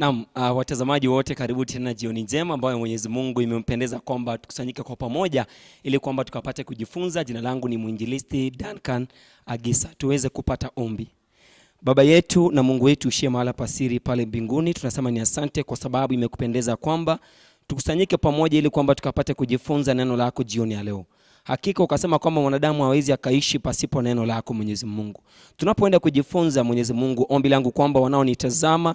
Naam, watazamaji wote karibu tena jioni njema ambayo Mwenyezi Mungu imempendeza kwamba tukusanyike kwa pamoja ili kwamba tukapate kujifunza. Jina langu ni Mwinjilisti Duncan Agisa. Tuweze kupata ombi. Baba yetu na Mungu wetu ushie mahala pasiri pale mbinguni, tunasema ni asante kwa sababu imekupendeza kwamba tukusanyike pamoja ili kwamba tukapate kujifunza neno lako jioni ya leo. Hakika ukasema kwamba mwanadamu hawezi akaishi pasipo neno lako Mwenyezi Mungu. Tunapoenda kujifunza Mwenyezi Mungu, ombi langu kwamba wanaonitazama,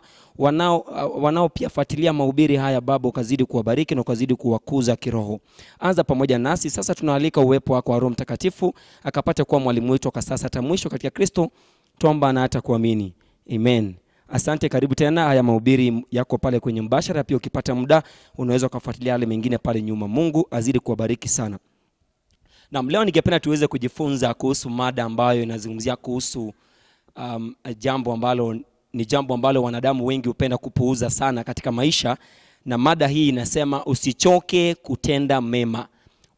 wanao pia fuatilia mahubiri haya Baba, ukazidi kuwabariki na ukazidi kuwakuza kiroho. Anza pamoja nasi sasa, tunaalika uwepo wako wa Roho Mtakatifu akapate kuwa mwalimu wetu kwa sasa hata mwisho katika Kristo. Tuomba na hata kuamini. Amen. Asante, karibu tena. Haya mahubiri yako pale kwenye mbashara, pia ukipata muda unaweza kufuatilia yale mengine pale nyuma. Mungu azidi kuwabariki sana. Na leo ningependa tuweze kujifunza kuhusu mada ambayo inazungumzia kuhusu jambo ambalo wanadamu wengi hupenda kupuuza sana katika maisha, na mada hii inasema usichoke kutenda mema.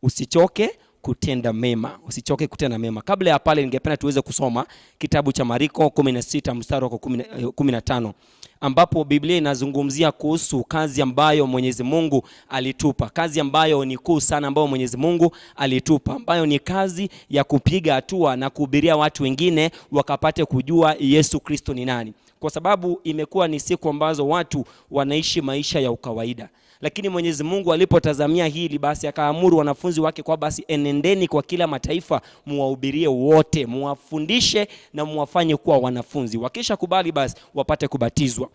Usichoke kutenda mema. Usichoke kutenda mema. Kabla ya pale ningependa tuweze kusoma kitabu cha Marko 16 mstari wa 15 ambapo Biblia inazungumzia kuhusu kazi ambayo Mwenyezi Mungu alitupa. Kazi ambayo ni kuu sana ambayo Mwenyezi Mungu alitupa, ambayo ni kazi ya kupiga hatua na kuhubiria watu wengine wakapate kujua Yesu Kristo ni nani. Kwa sababu imekuwa ni siku ambazo watu wanaishi maisha ya ukawaida. Lakini Mwenyezi Mungu alipotazamia hili, basi akaamuru wanafunzi wake kwa basi enendeni kwa kila mataifa, muwahubirie wote, muwafundishe na muwafanye kuwa wanafunzi. Wakisha kubali basi wapate kubatizwa.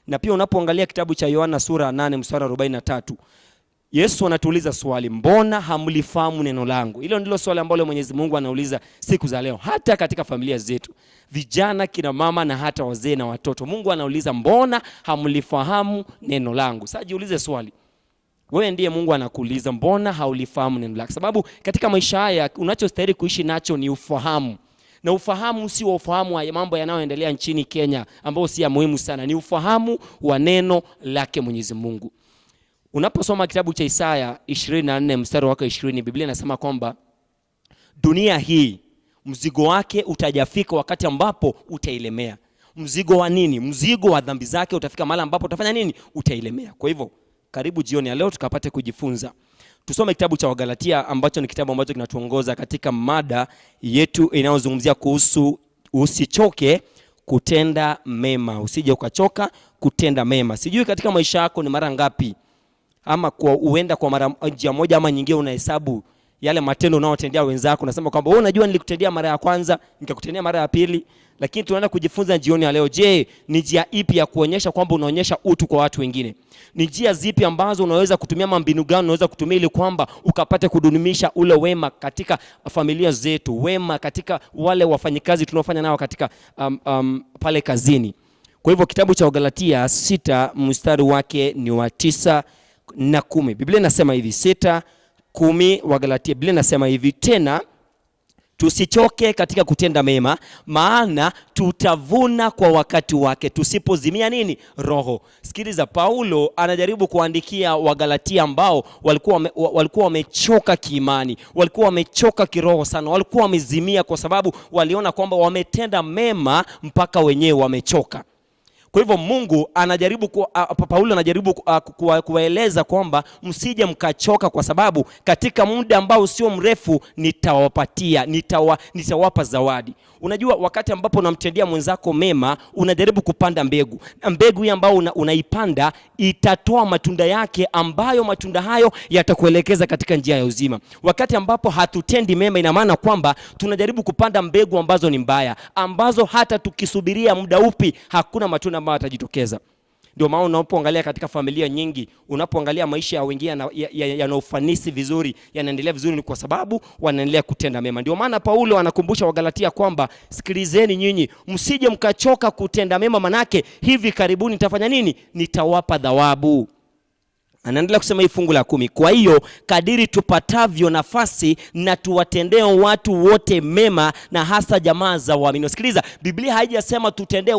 Na pia unapoangalia kitabu cha Yohana sura 8 mstari 43, Yesu anatuuliza swali, mbona hamlifahamu neno langu? Hilo ndilo swali ambalo Mwenyezi Mungu anauliza siku za leo, hata katika familia zetu, vijana, kina mama na hata wazee na watoto. Mungu anauliza, mbona hamlifahamu neno langu? Sasa jiulize swali, wewe ndiye Mungu anakuuliza, mbona haulifahamu neno lake? Sababu katika maisha haya unachostahili kuishi nacho ni ufahamu. Na ufahamu si ufahamu wa mambo yanayoendelea nchini Kenya ambao si ya muhimu sana, ni ufahamu wa neno lake Mwenyezi Mungu. Unaposoma kitabu cha Isaya 24 mstari wake 20, Biblia inasema kwamba dunia hii mzigo wake utajafika wakati ambapo utailemea. Mzigo wa nini? Mzigo wa dhambi zake utafika mahali ambapo utafanya nini? Utailemea. Kwa hivyo karibu jioni ya leo tukapate kujifunza. Tusome kitabu cha Wagalatia ambacho ni kitabu ambacho kinatuongoza katika mada yetu inayozungumzia kuhusu usichoke kutenda mema. Usije ukachoka kutenda mema. Sijui katika maisha yako ni mara ngapi ama uenda kwa mara moja ama nyingine unahesabu yale matendo unaotendea wenzako. Unasema kwamba wewe unajua nilikutendea mara ya kwanza, nikakutendea mara ya pili. Lakini tunaenda kujifunza jioni ya leo, je, ni njia ipi ya kuonyesha kwamba unaonyesha utu kwa watu wengine? Ni njia zipi ambazo unaweza kutumia, mbinu gani unaweza kutumia ili kwamba ukapate kudumisha ule wema katika familia zetu, wema katika wale wafanyikazi tunaofanya nao katika pale kazini. Kwa hivyo kitabu cha Wagalatia 6 mstari wake ni wa 9 na 10. Biblia inasema hivi, 6:10 Wagalatia. Biblia inasema hivi, tena tusichoke katika kutenda mema, maana tutavuna kwa wakati wake tusipozimia nini? Roho. Sikiliza, Paulo anajaribu kuandikia Wagalatia ambao walikuwa wamechoka kiimani, walikuwa wamechoka kiroho sana, walikuwa wamezimia kwa sababu waliona kwamba wametenda mema mpaka wenyewe wamechoka. Kwa hivyo Paulo anajaribu kuwaeleza kwamba msije mkachoka, kwa sababu katika muda ambao sio mrefu nitawapa zawadi. Unajua, wakati ambapo unamtendea mwenzako mema, unajaribu kupanda mbegu. Mbegu hii ambayo unaipanda itatoa matunda yake, ambayo matunda hayo yatakuelekeza katika njia ya uzima. Wakati ambapo hatutendi mema, ina maana kwamba tunajaribu kupanda mbegu ambazo ni mbaya, ambazo hata tukisubiria muda upi hakuna matunda ambayo yatajitokeza. Ndio maana unapoangalia katika familia nyingi, unapoangalia maisha ya wengine yana ufanisi vizuri, yanaendelea vizuri, ni kwa sababu wanaendelea kutenda mema. Ndio maana Paulo anakumbusha Wagalatia kwamba sikilizeni nyinyi, msije mkachoka kutenda mema, manake hivi karibuni nitafanya nini? Nitawapa thawabu. Anaendelea kusema hii fungu la 10, kwa hiyo kadiri tupatavyo nafasi na tuwatendee watu wote mema, na hasa jamaa za waamini. Sikiliza, Biblia haijasema tutendee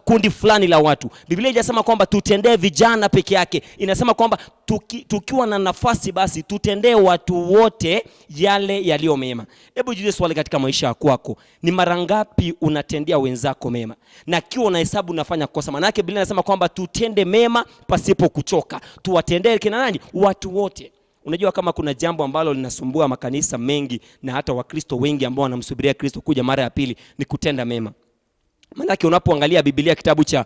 kundi fulani la watu. Biblia inasema kwamba tutendee vijana peke yake. Inasema kwamba tukiwa na nafasi basi tutendee watu wote yale yaliyo mema. Hebu jiulize swali katika maisha yako, ni mara ngapi unatendea wenzako mema? Na kiwa unahesabu unafanya kosa, maana yake Biblia inasema kwamba tutende mema pasipo kuchoka. Tuwatendee kina nani? Watu wote. Unajua kama kuna jambo ambalo linasumbua makanisa mengi na hata Wakristo wengi ambao wanamsubiria Kristo kuja mara ya pili, ni kutenda mema. Maana unapoangalia Biblia kitabu cha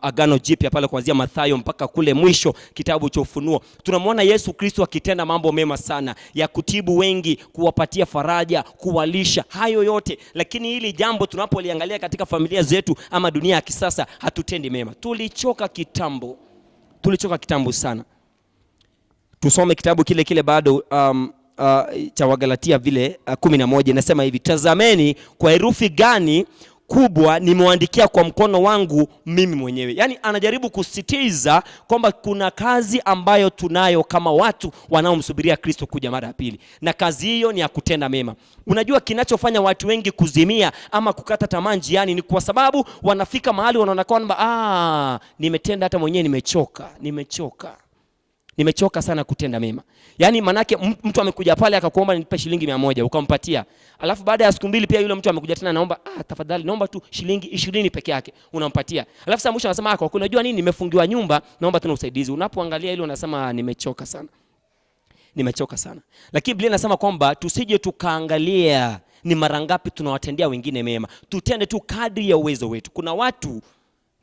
Agano Jipya pale kuanzia Mathayo mpaka kule mwisho kitabu cha Ufunuo, tunamwona Yesu Kristo akitenda mambo mema sana ya kutibu wengi, kuwapatia faraja, kuwalisha, hayo yote. Lakini hili jambo tunapoliangalia katika familia zetu ama dunia ya kisasa, hatutendi mema. Tulichoka kitambo sana. Tusome kitabu kile bado cha Wagalatia vile 11, inasema hivi: tazameni kwa herufi gani kubwa nimewaandikia kwa mkono wangu mimi mwenyewe. Yani anajaribu kusisitiza kwamba kuna kazi ambayo tunayo kama watu wanaomsubiria Kristo kuja mara ya pili, na kazi hiyo ni ya kutenda mema. Unajua kinachofanya watu wengi kuzimia ama kukata tamaa njiani ni kwa sababu wanafika mahali wanaona kwamba nimetenda hata mwenyewe nimechoka sana kutenda mema. Yani manake mtu amekuja pale akakuomba nipe shilingi 100, ukampatia. Alafu baada ya siku mbili pia yule mtu amekuja tena naomba tafadhali naomba tu shilingi 20 peke yake, unampatia. Alafu sasa mwisho anasema kwa unajua nini, nimefungiwa nyumba, naomba tena usaidizi. Unapoangalia ile unasema nimechoka sana. Lakini Biblia inasema kwamba tusije tukaangalia ni mara ngapi tunawatendea wengine mema. Tutende tu kadri ya uwezo wetu. Kuna watu,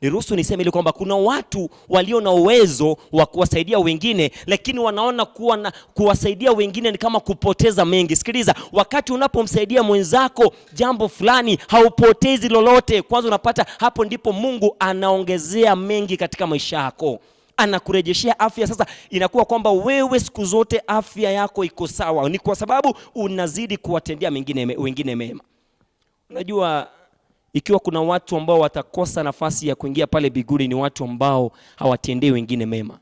niruhusu niseme ili kwamba kuna watu walio na uwezo wa kuwasaidia wengine, lakini wanaona kuwasaidia wengine ni kama kupoteza mengi. Sikiliza, wakati unapomsaidia mwenzako jambo fulani, haupotezi lolote. Kwanza unapata, hapo ndipo Mungu anaongezea mengi katika maisha yako. Anakurejeshea afya. Sasa inakuwa kwamba wewe siku zote afya yako iko sawa, ni kwa sababu unazidi kuwatendea wengine mema. Unajua, ikiwa kuna watu ambao watakosa nafasi ya kuingia pale mbinguni, ni watu ambao hawatendei wengine mema.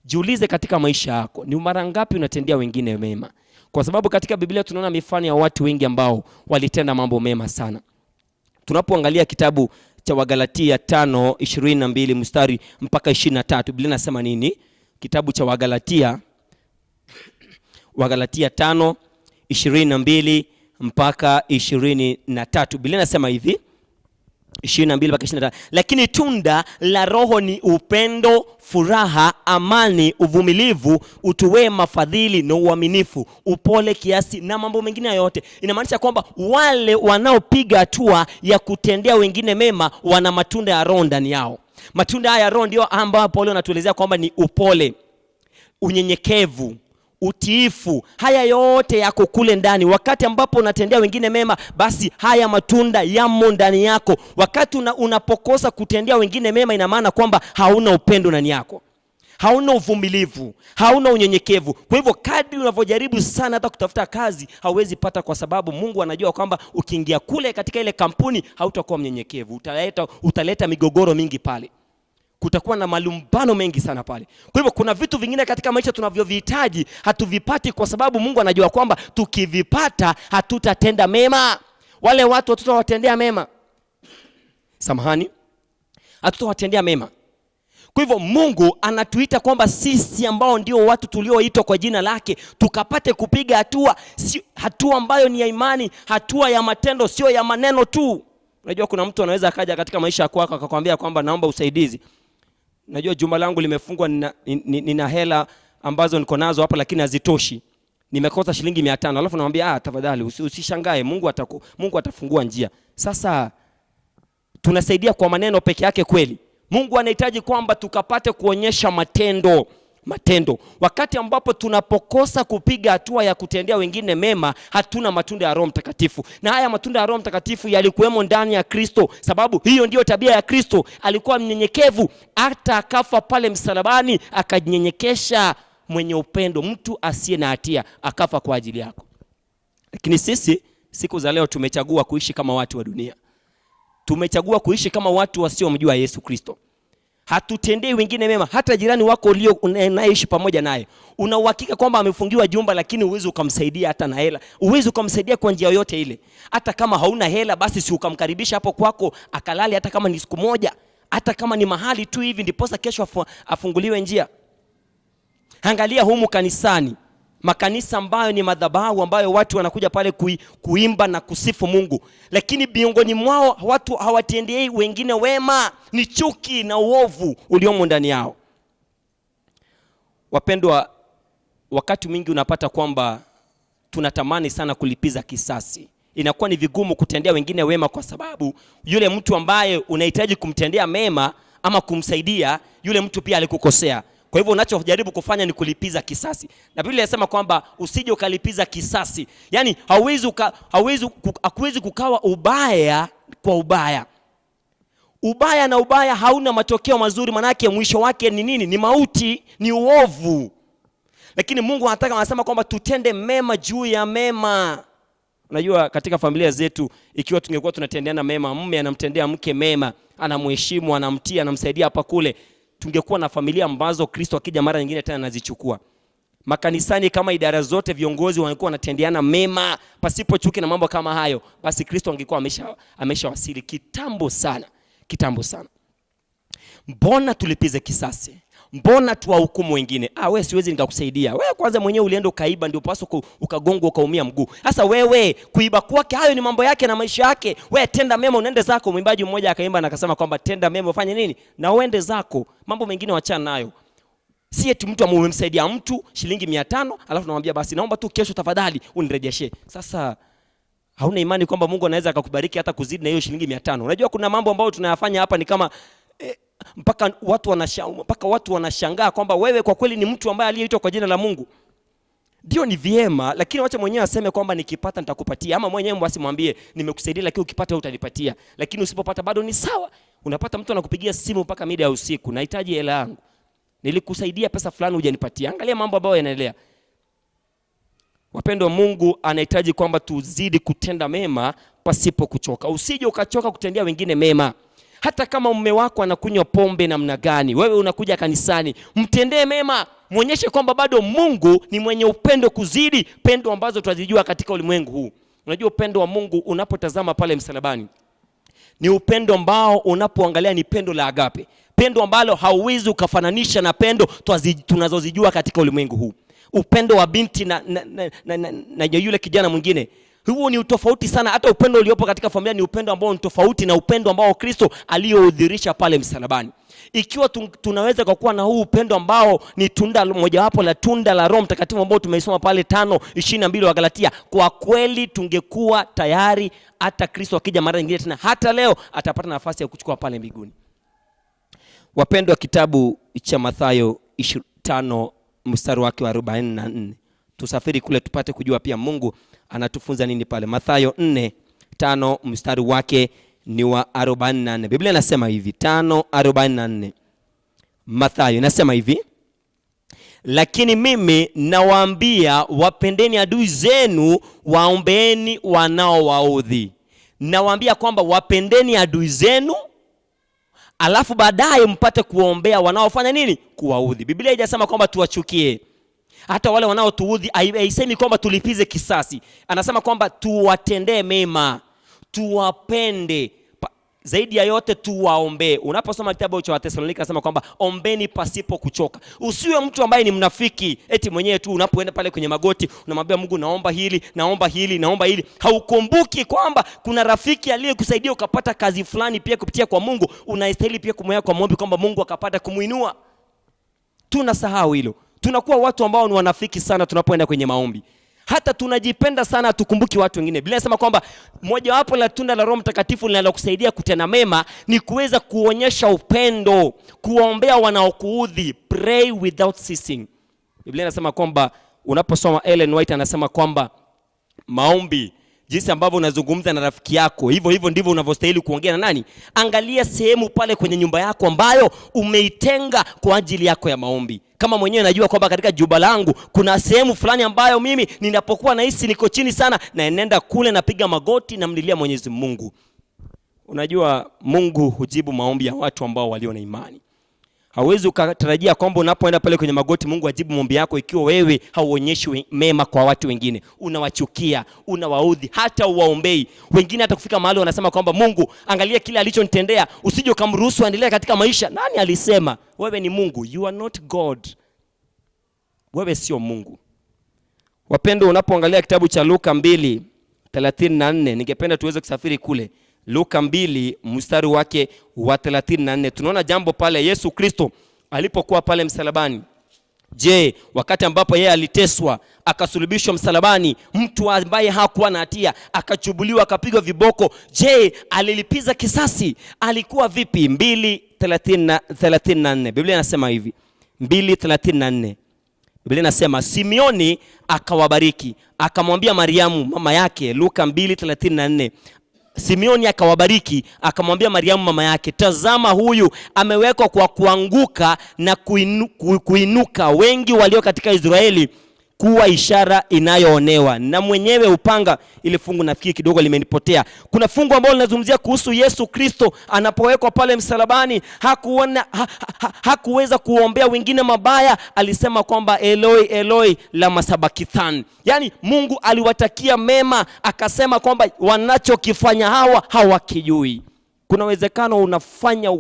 Jiulize katika maisha yako, ni mara ngapi unatendea wengine mema? Kwa sababu katika Biblia tunaona mifano ya watu wengi ambao walitenda mambo mema sana. Tunapoangalia kitabu cha Wagalatia 5:22 mstari mpaka 23, Biblia inasema nini? Kitabu cha Wagalatia 5:22 mpaka 23, Biblia inasema hivi, 22 mpaka 23: lakini tunda la Roho ni upendo, furaha, amani, uvumilivu, utu wema, fadhili na uaminifu, upole, kiasi na mambo mengine yote. Inamaanisha kwamba wale wanaopiga hatua ya kutendea wengine mema wana matunda ya Roho ndani yao. Matunda haya ya Roho ndio ambayo Paulo anatuelezea kwamba ni upole, unyenyekevu, utiifu. Haya yote yako kule ndani. Wakati ambapo unatendea wengine mema, basi haya matunda yamo ndani yako. Wakati unapokosa kutendea wengine mema, ina maana kwamba hauna upendo ndani yako, hauna uvumilivu, hauna unyenyekevu. Kwa hivyo kadri unavyojaribu sana hata kutafuta kazi, hauwezi pata, kwa sababu Mungu anajua kwamba ukiingia kule katika ile kampuni hautakuwa mnyenyekevu. Utaleta migogoro mingi pale. Kutakuwa na malumbano mengi sana pale. Kwa hivyo kuna vitu vingine katika maisha tunavyovihitaji, hatuvipati kwa sababu Mungu anajua kwamba tukivipata hatutatenda mema. Wale watu hatutawatendea mema. Hatutawatendea mema. Kwa hivyo Mungu anatuita kwamba sisi ambao ndio watu tulioitwa kwa jina lake, tukapate kupiga hatua ambayo ni ya imani, hatua ya matendo, sio ya maneno tu. Unajua kuna mtu anaweza akaja katika maisha yako akakwambia kwamba naomba usaidizi. Najua jumba langu limefungwa, nina hela ambazo niko nazo hapa lakini hazitoshi, nimekosa shilingi 500. Alafu namwambia tafadhali usishangae, Mungu atafungua njia. Sasa tunasaidia kwa maneno peke yake kweli? Mungu anahitaji kwamba tukapate kuonyesha matendo. Wakati ambapo tunapokosa kupiga hatua ya kutendea wengine mema, hatuna matunda ya Roho Mtakatifu. Na haya matunda ya Roho Mtakatifu yalikuwemo ndani ya Kristo, sababu hiyo ndiyo tabia ya Kristo. Alikuwa mnyenyekevu, hata akafa pale msalabani, akajinyenyekesha, mwenye upendo, mtu asiye na hatia, akafa kwa ajili yako. Lakini sisi siku za leo tumechagua kuishi kama watu wa dunia. Tumechagua kuishi kama watu wasiomjua Yesu Kristo. Hatutendei wengine mema. Hata jirani wako ulio unaishi pamoja naye, una uhakika kwamba amefungiwa jumba, lakini uwezo ukamsaidia hata na hela, uwezo ukamsaidia kwa njia yoyote ile. Hata kama hauna hela, basi si ukamkaribisha hapo kwako akalale, hata kama ni siku moja, hata kama ni mahali tu hivi, ndiposa kesho afunguliwe njia. Angalia humu kanisani, makanisa ambayo ni madhabahu ambayo watu wanakuja pale kuimba na kusifu Mungu, lakini miongoni mwao watu hawatendei wengine wema. Ni chuki na uovu uliomo ndani yao. Wapendwa, wakati mwingi unapata kwamba tunatamani sana kulipiza kisasi. Inakuwa ni vigumu kutendea wengine wema kwa sababu yule mtu ambaye unahitaji kumtendea mema ama kumsaidia, yule mtu pia alikukosea. Kwa hivyo unachojaribu kufanya ni kulipiza kisasi. Na Biblia inasema kwamba usije ukalipiza kisasi. Yaani hauwezi kukawa ubaya kwa ubaya. Ubaya na ubaya hauna matokeo mazuri, manake mwisho wake ni nini? Ni mauti, ni uovu. Lakini Mungu anasema kwamba tutende mema juu ya mema. Unajua katika familia zetu, ikiwa tungekuwa tunatendeana mema, mume anamtendea mke mema, anamheshimu, anamtii, anamsaidia hapa kule, tungekuwa na familia ambazo Kristo akija mara nyingine tena anazichukua. Makanisani kama idara zote viongozi wangekuwa wanatendeana mema pasipo chuki na mambo kama hayo, basi Kristo angekuwa ameshawasili kitambo sana, kitambo sana. Mbona tulipize kisasi? Mbona tuwahukumu wengine? Wewe siwezi nikakusaidia. Wewe kwanza mwenyewe ulienda ukaiba, ndio paswa ukagongwa ukaumia mguu. Sasa wewe kuiba kwake, hayo ni mambo yake na maisha yake. Wewe tenda mema unaende zako. Mwimbaji mmoja akaimba na akasema kwamba tenda mema ufanye nini? Na uende zako. Mambo mengine wachana nayo. Si eti mtu amemsaidia mtu shilingi 500 alafu namwambia basi naomba tu kesho tafadhali unirejeshe. Sasa hauna imani kwamba Mungu anaweza akakubariki hata kuzidi na hiyo shilingi 500. Unajua kuna mambo ambayo tunayafanya hapa ni kama mpaka watu wanashangaa kwamba wewe kwa kweli ni mtu ambaye aliyeitwa kwa jina la Mungu. Ndio ni vyema, lakini wacha mwenyewe aseme kwamba nikipata nitakupatia, ama mwenyewe basi mwambie nimekusaidia lakini ukipata utanipatia. Lakini usipopata bado ni sawa. Unapata mtu anakupigia simu mpaka mida ya usiku, nahitaji hela yangu, nilikusaidia pesa fulani hujanipatia. Angalia mambo ambayo yanaendelea. Wapendwa, Mungu anahitaji kwamba tuzidi kutenda mema pasipo kuchoka. Usije ukachoka kutendea wengine mema. Hata kama mume wako anakunywa pombe namna gani, wewe unakuja kanisani, mtendee mema, muonyeshe kwamba bado Mungu ni mwenye upendo kuzidi pendo ambazo tunazijua katika ulimwengu huu. Unajua upendo wa Mungu unapotazama pale msalabani, ni upendo ambao unapoangalia ni pendo la agape. Pendo ambalo hauwezi ukafananisha na pendo tunazozijua katika ulimwengu huu. Upendo wa binti na yule kijana mwingine, huo ni utofauti sana. Hata upendo uliopo katika familia ni upendo ambao ni tofauti na upendo ambao Kristo aliyoudhirisha pale msalabani. Ikiwa tunaweza kuwa na huu upendo ambao ni tunda mojawapo la tunda la Roho Mtakatifu ambao tumeisoma pale 5:22 wa Galatia, kwa kweli tungekuwa tayari hata Kristo akija mara nyingine tena, hata leo atapata nafasi ya kuchukua pale mbinguni. Wapendwa, kitabu cha Mathayo 5 mstari wake wa 44. Tusafiri kule tupate kujua pia Mungu anatufunza nini pale. Mathayo 4:5 mstari wake ni wa 44. Biblia inasema hivi, 5:44. Mathayo inasema hivi: lakini mimi nawaambia, wapendeni adui zenu, waombeeni wanaowaudhi. Nawaambia kwamba wapendeni adui zenu, alafu baadaye mpate kuombea wanaofanya nini? Kuwaudhi. Biblia haijasema kwamba tuwachukie. Hata wale wanaotuudhi haisemi kwamba tulipize kisasi. Anasema kwamba tuwatendee mema, tuwapende, zaidi ya yote tuwaombee. Unaposoma kitabu cha Wathesalonika anasema kwamba ombeni pasipo kuchoka. Usiwe mtu ambaye ni mnafiki, eti mwenyewe tu unapoenda pale kwenye magoti unamwambia Mungu naomba hili, naomba hili, naomba hili. Haukumbuki kwamba kuna rafiki aliyekusaidia ukapata kazi fulani pia kupitia kwa Mungu. Unastahili pia kumwomba kwa maombi kwamba Mungu akapata kumuinua. Tunasahau hilo. Tunakuwa watu ambao ni wanafiki sana tunapoenda kwenye maombi. Hata tunajipenda sana, tukumbuki watu wengine. Biblia inasema kwamba mojawapo la tunda la Roho Mtakatifu linalokusaidia kutenda mema ni kuweza kuonyesha upendo, kuombea wanaokuudhi, pray without ceasing. Biblia inasema kwamba unaposoma Ellen White anasema kwamba maombi, jinsi ambavyo unazungumza na rafiki yako, hivyo ndivyo unavyostahili kuongea na nani? Angalia sehemu pale kwenye nyumba yako ambayo umeitenga kwa ajili yako ya maombi. Kama mwenyewe najua kwamba katika jumba langu kuna sehemu fulani ambayo mimi ninapokuwa nahisi niko chini sana, na nenda kule napiga magoti na mlilia Mwenyezi Mungu. Unajua Mungu hujibu maombi ya watu ambao walio na imani. Hauwezi ukatarajia kwamba unapoenda pale kwenye magoti Mungu ajibu maombi yako ikiwa wewe hauonyeshi mema kwa watu wengine. Unawachukia, unawaudhi, hata uwaombei. Wengine hata kufika mahali wanasema kwamba Mungu, angalia kile alichonitendea, usije ukamruhusu aendelee katika maisha. Nani alisema? Wewe ni Mungu. You are not God. Wewe sio Mungu. Wapendwa, unapoangalia kitabu cha Luka 2:34, ningependa tuweze kusafiri kule. Luka 2 mstari wake wa 34. Tunaona jambo pale Yesu Kristo alipokuwa pale msalabani. Je, wakati ambapo yeye aliteswa, akasulubishwa msalabani, mtu ambaye hakuwa na hatia, akachubuliwa, akapigwa viboko, je, alilipiza kisasi? Alikuwa vipi? 2:34. Biblia inasema hivi. 2:34. Biblia inasema Simeoni akawabariki, akamwambia Mariamu mama yake. Luka 2:34. Simeoni akawabariki, akamwambia Mariamu mama yake, tazama huyu amewekwa kwa kuanguka na kuinuka wengi walio katika Israeli, kuwa ishara inayoonewa. Na mwenyewe upanga. Ile fungu nafikiri kidogo limenipotea. Kuna fungu ambalo linazungumzia kuhusu Yesu Kristo anapowekwa pale msalabani. Hakuweza kuombea wengine mabaya. Alisema kwamba Eloi Eloi lama sabakithani. Yani Mungu aliwatakia mema, akasema kwamba wanachokifanya hawa hawakijui. Kuna uwezekano unafanya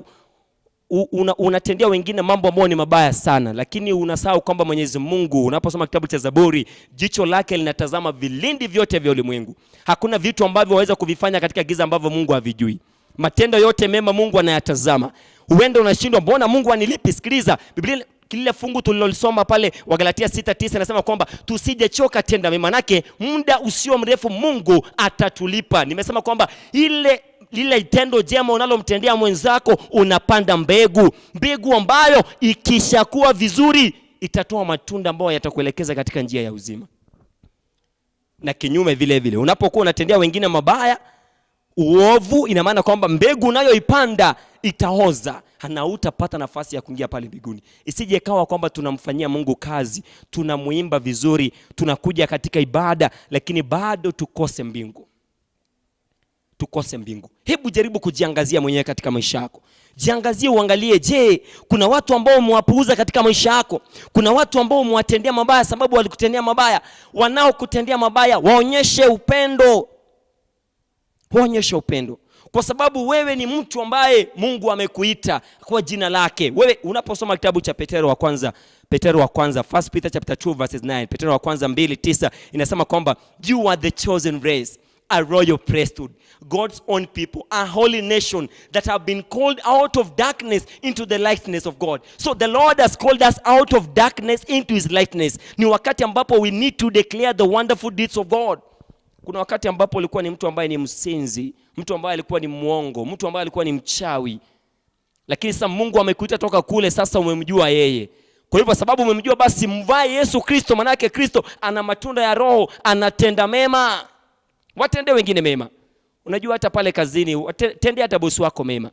unatendea wengine mambo ambayo ni mabaya sana, lakini unasahau kwamba Mwenyezi Mungu, unaposoma kitabu cha Zaburi, jicho lake linatazama vilindi vyote vya ulimwengu. Hakuna vitu ambavyo waweza kuvifanya katika giza ambavyo Mungu havijui. Matendo yote mema Mungu anayatazama. Huenda unashindwa, mbona Mungu anilipi? Sikiliza, Biblia kile fungu tulilolisoma pale Wagalatia 6:9 nasema kwamba tusijechoka tenda mema, manake muda usio mrefu Mungu atatulipa. Nimesema kwamba lile tendo jema unalomtendea mwenzako, unapanda mbegu ambayo ikishakuwa vizuri itatoa matunda ambayo yatakuelekeza katika njia ya uzima. Na kinyume vile vile, unapokuwa unatendea wengine mabaya, uovu, ina maana kwamba mbegu unayoipanda itaoza, na utapata nafasi ya kuingia pale mbinguni. Isije kawa kwamba tunamfanyia Mungu kazi, tunamuimba vizuri, tunakuja katika ibada, lakini bado tukose mbingu. Hebu jaribu kujiangazia mwenyewe katika maisha yako. Jiangazie, uangalie, je, kuna watu ambao umewapuuza katika maisha yako? Kuna watu ambao umewatendea mabaya sababu walikutendea mabaya? Wanaokutendea mabaya, waonyeshe upendo. Kwa sababu wewe ni mtu ambaye Mungu amekuita kwa jina lake. Wewe unaposoma kitabu cha Petero wa kwanza, 1 Peter chapter 2 verses 9, Petero wa kwanza 2:9 inasema kwamba you are the chosen race, a royal priesthood, God's own people, a holy nation that have been called out of darkness into the lightness of God. So the Lord has called us out of darkness into his lightness. Ni wakati ambapo we need to declare the wonderful deeds of God. Kuna wakati ambapo ulikuwa ni mtu ambaye ni msinzi, mtu ambaye alikuwa ni muongo, mtu ambaye alikuwa ni mchawi. Lakini sasa Mungu amekuita toka kule, sasa umemjua yeye. Kwa hivyo sababu umemjua, basi mvae Yesu Kristo, manake Kristo ana matunda ya Roho, anatenda mema. Watende wengine mema. Unajua hata pale kazini, tende hata bosi wako mema.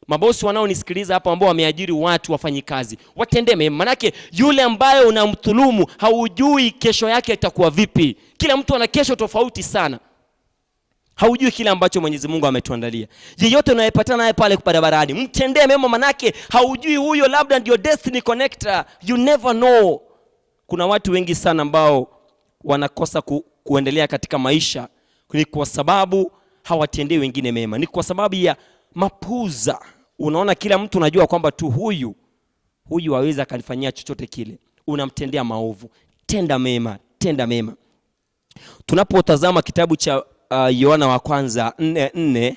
Mabosi wanaonisikiliza hapa ambao wameajiri watu wafanyikazi, watende mema. Manake yule ambaye unamdhulumu haujui kesho yake itakuwa vipi. Kila mtu ana kesho tofauti sana. Haujui kile ambacho Mwenyezi Mungu ametuandalia. Yeyote unayepatana naye pale barabarani, mtendee mema, manake haujui huyo labda ndio destiny connector. You never know. Kuna watu wengi sana ambao wanakosa kuendelea katika maisha ni kwa sababu hawatendei wengine mema. Ni kwa sababu ya mapuza. Unaona kila mtu unajua kwamba tu huyu hawezi kanifanyia chochote kile. Unamtendea maovu. Tenda mema. Tunapotazama kitabu cha Yohana wa kwanza 4:4,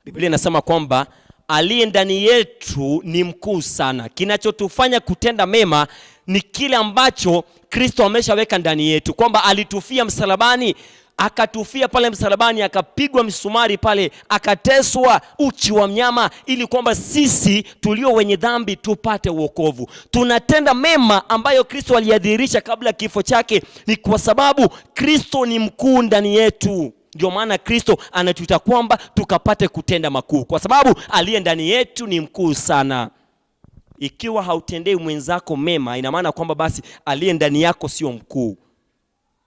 Biblia inasema kwamba aliye ndani yetu ni mkuu sana. Kinachotufanya kutenda mema ni kile ambacho Kristo ameshaweka ndani yetu, kwamba alitufia msalabani, akatufia pale msalabani, akapigwa msumari pale, akateswa uchi wa mnyama, ili kwamba sisi tulio wenye dhambi tupate wokovu. Tunatenda mema ambayo Kristo aliyadhihirisha kabla kifo chake, ni kwa sababu Kristo ni mkuu ndani yetu. Ndio maana Kristo anatuita kwamba tukapate kutenda makuu, kwa sababu aliye ndani yetu ni mkuu sana. Ikiwa hautendei mwenzako mema, ina maana kwamba basi aliye ndani yako sio mkuu,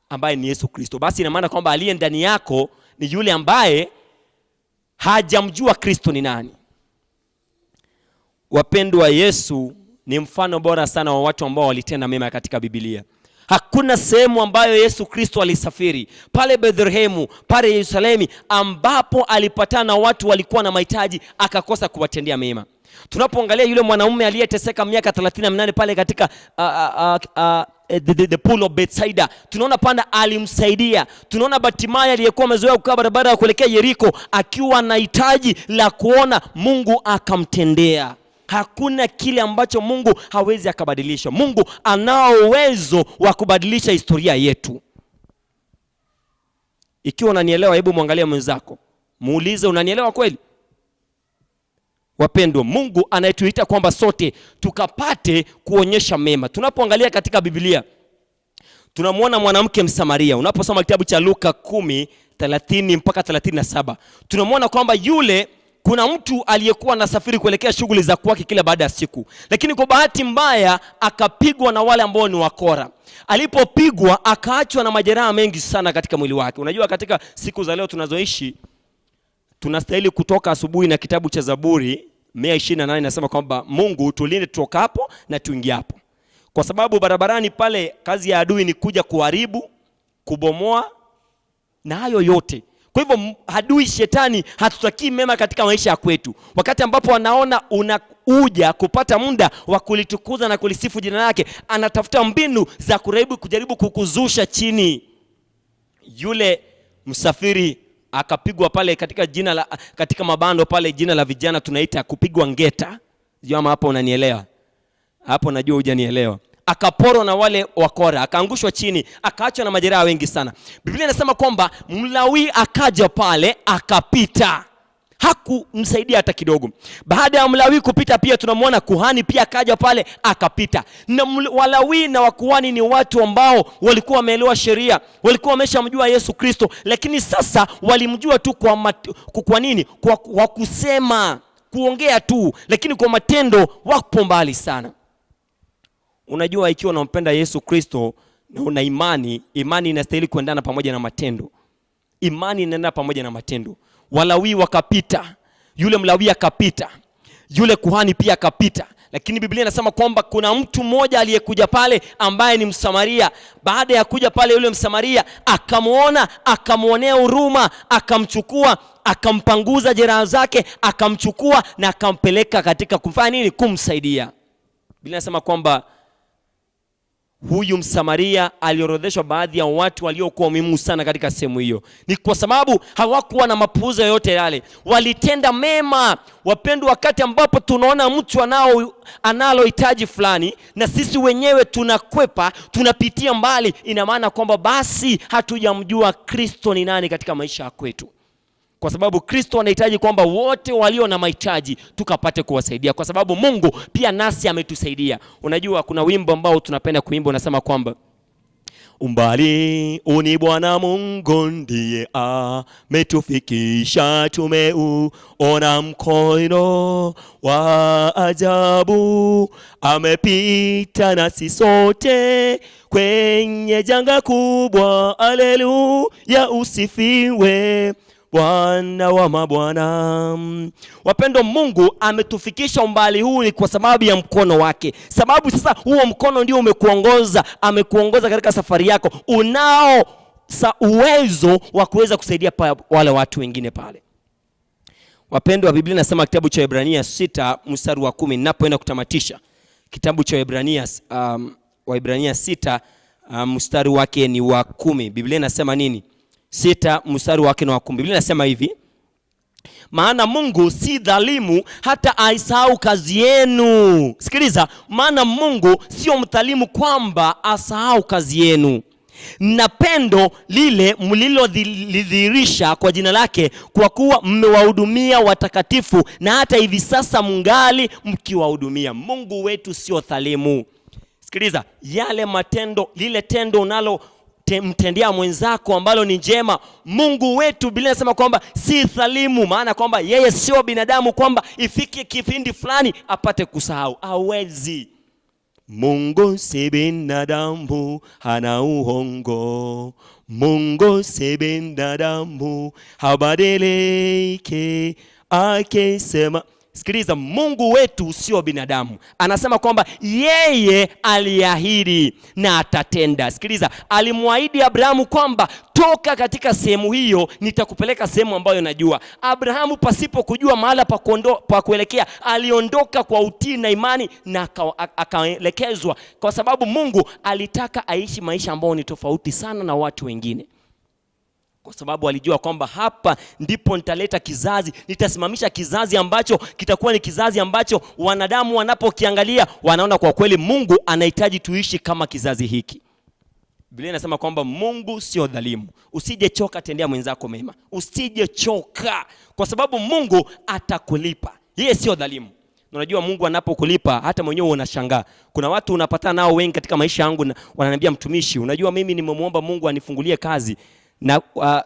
ambaye ni Yesu Kristo. Basi ina maana kwamba aliye ndani yako ni yule ambaye hajamjua Kristo ni nani. Wapendwa, Yesu ni mfano bora sana wa watu ambao walitenda mema katika Biblia. Hakuna sehemu ambayo Yesu Kristo alisafiri, pale Bethlehemu, pale Yerusalemu, ambapo alipatana na watu walikuwa na mahitaji akakosa kuwatendea mema. Tunapoangalia yule mwanamume aliyeteseka miaka 38 pale katika the pool of Bethsaida, tunaona panda alimsaidia. Tunaona Bartimayo aliyekuwa amezoea kukaa barabara ya kuelekea Yeriko akiwa na hitaji la kuona, Mungu akamtendea. Hakuna kile ambacho Mungu hawezi akabadilisha. Mungu anao uwezo wa kubadilisha historia yetu. Ikiwa unanielewa, hebu muangalie mwenzako, muulize, unanielewa kweli? Wapendwa, Mungu anayetuita kwamba sote tukapate kuonyesha mema. Tunapoangalia katika Biblia, tunamwona mwanamke Msamaria. Unaposoma kitabu cha Luka 10:30 mpaka 37, tunamwona kwamba yule, kuna mtu aliyekuwa anasafiri kuelekea shughuli za kwake kila baada ya siku, lakini kwa bahati mbaya akapigwa na wale ambao ni wakora. Alipopigwa akaachwa na majeraha mengi sana katika mwili wake. Unajua, katika siku za leo tunazoishi, tunastahili kutoka asubuhi na kitabu cha Zaburi 128 inasema kwamba Mungu tulinde tutoka hapo na tuingie hapo. Kwa sababu barabarani pale kazi ya adui ni kuja kuharibu, kubomoa na hayo yote. Kwa hivyo adui shetani hatutakii mema katika maisha ya kwetu. Wakati ambapo anaona unakuja kupata muda wa kulitukuza na kulisifu jina lake, anatafuta mbinu za kujaribu kukuzusha chini. Yule msafiri akapigwa pale katika mabando pale, jina la vijana tunaita kupigwa ngeta. Sio ama hapo unanielewa? Hapo najua hujanielewa. Akaporwa na wale wakora, akaangushwa chini, akaachwa na majeraha wengi sana. Biblia inasema kwamba Mlawi akaja pale akapita, hakumsaidia hata kidogo. Baada ya Mlawi kupita, pia tunamwona kuhani pia akaja pale akapita. Na Walawi na wakuhani ni watu ambao walikuwa wameelewa sheria, walikuwa wameshamjua Yesu Kristo, lakini sasa walimjua tu kwa nini? Kwa kusema, kuongea tu, lakini kwa matendo wapo mbali sana. Unajua, ikiwa unampenda Yesu Kristo na una imani inastahili kuendana pamoja na matendo. Imani inaenda pamoja na matendo. Walawi wakapita, yule Mlawi akapita, yule kuhani pia akapita. Lakini Biblia inasema kwamba kuna mtu mmoja aliyekuja pale ambaye ni Msamaria. Baada ya kuja pale yule Msamaria akamuona, akamuonea huruma, akamchukua, akampanguza jeraha zake, akamchukua na akampeleka katika kumfanya nini? Kumsaidia. Biblia inasema kwamba huyu Msamaria aliorodheshwa baadhi ya watu waliokuwa muhimu sana katika sehemu hiyo. Ni kwa sababu hawakuwa na mapuuza yote yale, walitenda mema. Wapendwa, wakati ambapo tunaona mtu analo hitaji fulani na sisi wenyewe tunakwepa, tunapitia mbali, ina maana kwamba basi hatujamjua Kristo ni nani katika maisha yetu. Kwa sababu Kristo anahitaji kwamba wote walio na mahitaji tukapate kuwasaidia, kwa sababu Mungu pia nasi ametusaidia. Unajua, kuna wimbo ambao tunapenda kuimba unasema kwamba umbali uni Bwana Mungu ndiye ametufikisha, tumeuona mkono wa ajabu, amepita nasi sote kwenye janga kubwa, haleluya usifiwe Bwana wa mabwana. Wapendwa, Mungu ametufikisha umbali huu ni kwa sababu ya mkono wake. Sababu sasa huo mkono ndio amekuongoza katika safari yako. Unao uwezo wa kuweza kusaidia wale watu wengine pale. Wapendwa, Biblia inasema kitabu cha Waebrania 6 mstari wa 10, ninapoenda kutamatisha kitabu cha Waebrania 6 mstari wake ni wa 10. Biblia inasema nini? 6 mstari wake ni wa 10. Biblia inasema hivi: maana Mungu si dhalimu hata aisahau kazi yenu. Sikiliza, maana Mungu sio mdhalimu kwamba asahau kazi yenu na pendo lile mlilodhihirisha kwa jina lake, kwa kuwa mmewahudumia watakatifu na hata hivi sasa mngali mkiwahudumia. Mungu wetu sio dhalimu. Sikiliza, yale matendo, lile tendo unalo mtendea mwenzako ambalo ni njema, Mungu wetu Biblia inasema kwamba si dhalimu, maana kwamba yeye sio binadamu kwamba ifike kipindi fulani apate kusahau. Hawezi. Mungu si binadamu, hana uongo. Mungu si binadamu, habadilike akisema. Sikiliza, Mungu wetu sio binadamu. Anasema kwamba yeye aliahidi na atatenda. Sikiliza, alimwahidi Abrahamu kwamba toka katika sehemu hiyo nitakupeleka sehemu ambayo najua. Abrahamu pasipo kujua mahala pa kuelekea, aliondoka kwa utii na imani na akaelekezwa, kwa sababu Mungu alitaka aishi maisha ambayo ni tofauti sana na watu wengine. Kwa sababu alijua kwamba hapa ndipo nitaleta kizazi, nitasimamisha kizazi ambacho kitakuwa ni kizazi ambacho wanadamu wanapokiangalia wanaona kwa kweli Mungu anahitaji tuishi kama kizazi hiki. Biblia inasema kwamba Mungu sio dhalimu. Usije choka, tendea mwenzako mema. Usije choka, kwa sababu Mungu atakulipa. Yeye sio dhalimu. Unajua Mungu anapokulipa hata mwenyewe unashangaa. Kuna watu unapatana nao wengi katika maisha yangu wananiambia, mtumishi, unajua mimi nimemuomba Mungu anifungulie kazi, na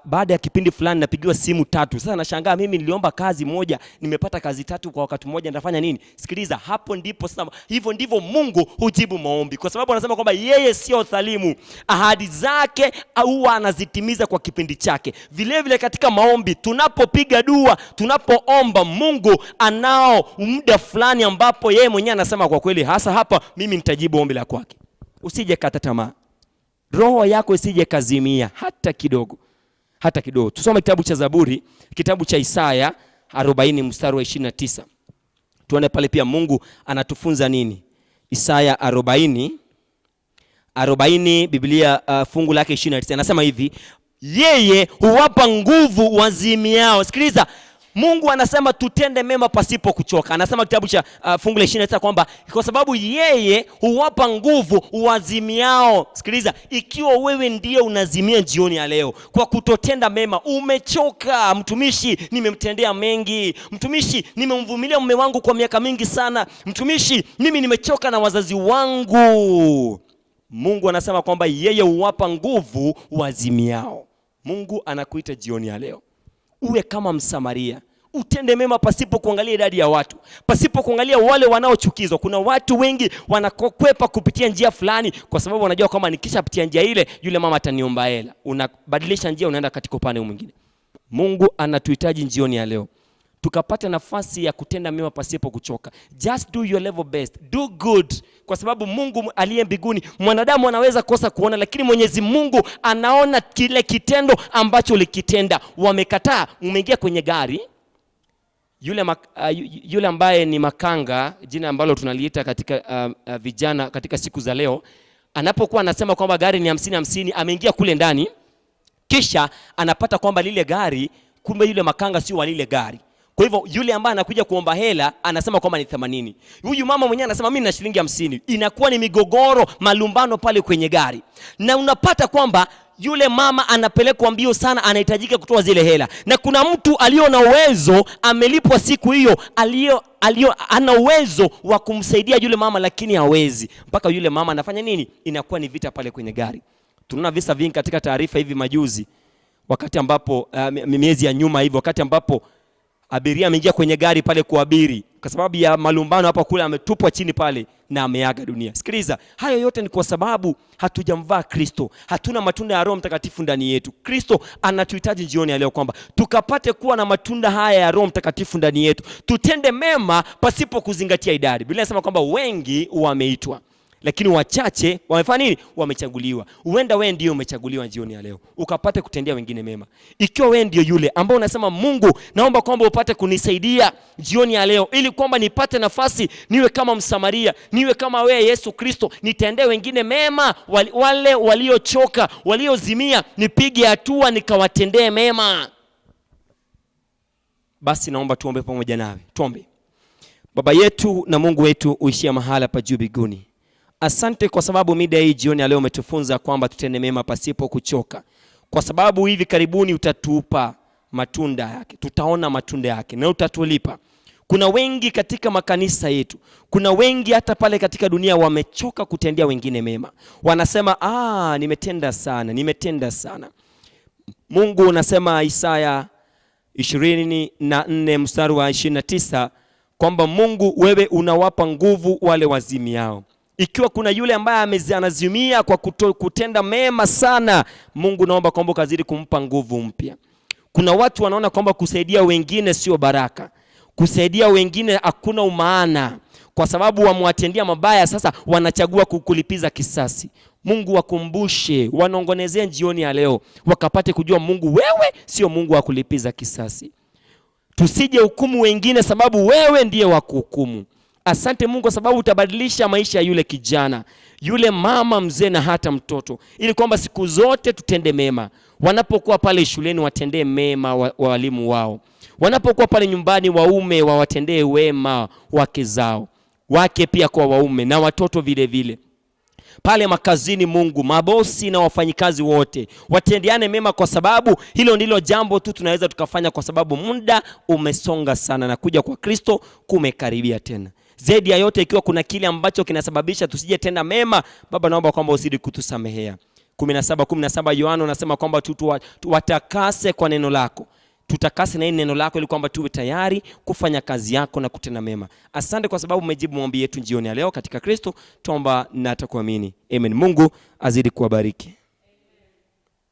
baada ya kipindi fulani napigiwa simu 3. Sasa nashangaa, mimi niliomba kazi moja, nimepata kazi 3 kwa wakati mmoja, nitafanya nini? Sikiliza, hapo ndipo sasa, hivyo ndivyo Mungu hujibu maombi, kwa sababu anasema kwamba yeye sio dhalimu. Ahadi zake huwa anazitimiza kwa kipindi chake. Vile vile katika maombi, tunapopiga dua, tunapoomba, Mungu anao muda fulani ambapo yeye mwenyewe anasema kwa kweli hasa hapa mimi nitajibu ombi la kwake. Usije kata tamaa. Roho yako isije kazimia hata kidogo. Hata kidogo. Tusome kitabu cha Zaburi, kitabu cha Isaya 40 mstari wa 29. Tuone pale pia Mungu anatufunza nini. Isaya 40 Biblia fungu lake 29 anasema hivi, yeye huwapa nguvu wazimiao. Sikiliza, Mungu anasema tutende mema pasipo kuchoka. Anasema kitabu cha fungu la 29 kwamba kwa sababu yeye huwapa nguvu wazimiao. Sikiliza, ikiwa wewe ndiye unazimia jioni ya leo kwa kutotenda mema, umechoka. Mtumishi, nimemtendea mengi. Mtumishi, nimemvumilia mume wangu kwa miaka mingi sana. Mtumishi, mimi nimechoka na wazazi wangu. Mungu anasema kwamba yeye huwapa nguvu wazimiao. Mungu anakuita jioni ya leo uwe kama Msamaria. Utende mema pasipo kuangalia idadi ya watu, pasipo kuangalia wale wanaochukizwa. Kuna watu wengi wanakokwepa kupitia njia fulani kwa sababu wanajua kwamba nikishapitia njia ile yule mama ataniomba hela. Unabadilisha njia, unaenda katika upande mwingine. Mungu anatuhitaji jioni ya leo tukapata nafasi ya kutenda mema pasipo kuchoka. Just do your level best. Do good. Kwa sababu Mungu aliye mbinguni, mwanadamu anaweza kosa kuona, lakini Mwenyezi Mungu anaona kile kitendo ambacho ulikitenda. Wamekataa, umeingia kwenye gari. Yule ambaye ni makanga, jina ambalo tunaliita katika vijana katika siku za leo, anapokuwa anasema kwamba gari ni 50-50, ameingia kule ndani, kisha anapata kwamba lile gari, kumbe yule makanga sio wa lile gari. Kwa hivyo yule ambaye anakuja kuomba hela anasema kwamba ni 80. Huyu mama mwenyewe anasema mimi nina shilingi 50. Inakuwa ni migogoro, malumbano pale kwenye gari. Na unapata kwamba yule mama anapelekwa mbio sana, anahitajika kutoa zile hela. Na kuna mtu alio na uwezo, amelipwa siku hiyo, ana uwezo wa kumsaidia yule mama, lakini hawezi. Mpaka yule mama anafanya nini? Inakuwa ni vita pale kwenye gari. Tunaona visa vingi katika taarifa hivi majuzi, wakati ambapo miezi ya nyuma hivi, wakati ambapo abiria ameingia kwenye gari pale kuabiri, kwa sababu ya malumbano hapa kule ametupwa chini pale na ameaga dunia. Sikiliza, hayo yote ni kwa sababu hatujamvaa Kristo. Hatuna matunda ya Roho Mtakatifu ndani yetu. Kristo anatuhitaji jioni ya leo kwamba tukapate kuwa na matunda haya ya Roho Mtakatifu ndani yetu. Tutende mema pasipo kuzingatia idadi. Biblia inasema kwamba wengi wameitwa, lakini wachache wamefanya nini? Wamechaguliwa. Huenda wewe ndio umechaguliwa jioni ya leo ukapate kutendea wengine mema. Ikiwa wewe ndio yule ambao unasema Mungu, naomba kwamba upate kunisaidia jioni ya leo ili kwamba nipate nafasi niwe kama Msamaria, niwe kama wewe Yesu Kristo, nitendee wengine mema, wale waliochoka, waliozimia, nipige hatua nikawatendee mema. Basi naomba tuombe pamoja nawe. Tuombe. Baba yetu na Mungu wetu uishia mahala pa juu mbinguni, asante kwa sababu mida hii jioni ya leo umetufunza kwamba tutende mema pasipo kuchoka. Kwa sababu hivi karibuni utatupa matunda yake. Tutaona matunda yake na utatulipa. Kuna wengi katika makanisa yetu, kuna wengi hata pale katika dunia wamechoka kutendea wengine mema. Wanasema nimetenda sana. Mungu unasema Isaya 24 mstari wa 29 kwamba Mungu wewe unawapa nguvu wale wazimiao. Ikiwa kuna yule ambaye anazimia kwa kutenda mema sana, Mungu naomba kwamba kazidi kumpa nguvu mpya. Kuna watu wanaona kwamba kusaidia wengine sio baraka. Kusaidia wengine hakuna umaana, kwa sababu wamewatendea mabaya, sasa wanachagua kukulipiza kisasi. Mungu wakumbushe, wanongonezea jioni ya leo, wakapate kujua Mungu wewe sio Mungu wa kulipiza kisasi. Tusije hukumu wengine sababu wewe ndiye wa kuhukumu. Asante Mungu kwa sababu utabadilisha maisha ya yule kijana, yule mama, mzee na hata mtoto, ili kwamba siku zote tutende mema. Wanapokuwa pale shuleni watendee mema walimu wao. Wanapokuwa pale nyumbani waume wawatendee wema wake zao. Wake pia kwa waume na watoto vile vile. Pale makazini Mungu, mabosi na wafanyikazi wote watendeane mema, kwa sababu hilo ndilo jambo tu tunaweza tukafanya, kwa sababu muda umesonga sana na kuja kwa Kristo kumekaribia tena. Zaidi ya yote, ikiwa kuna kile ambacho kinasababisha tusije tenda mema, Baba naomba kwamba uzidi kutusamehea. 17:17 Yohana anasema kwamba watakase kwa neno lako. Tutakase na neno lako ili kwamba tuwe tayari kufanya kazi yako na kutenda mema. Asante kwa sababu umejibu maombi yetu jioni ya leo katika Kristo. Tuomba na tukuamini. Amen. Mungu azidi kuwabariki.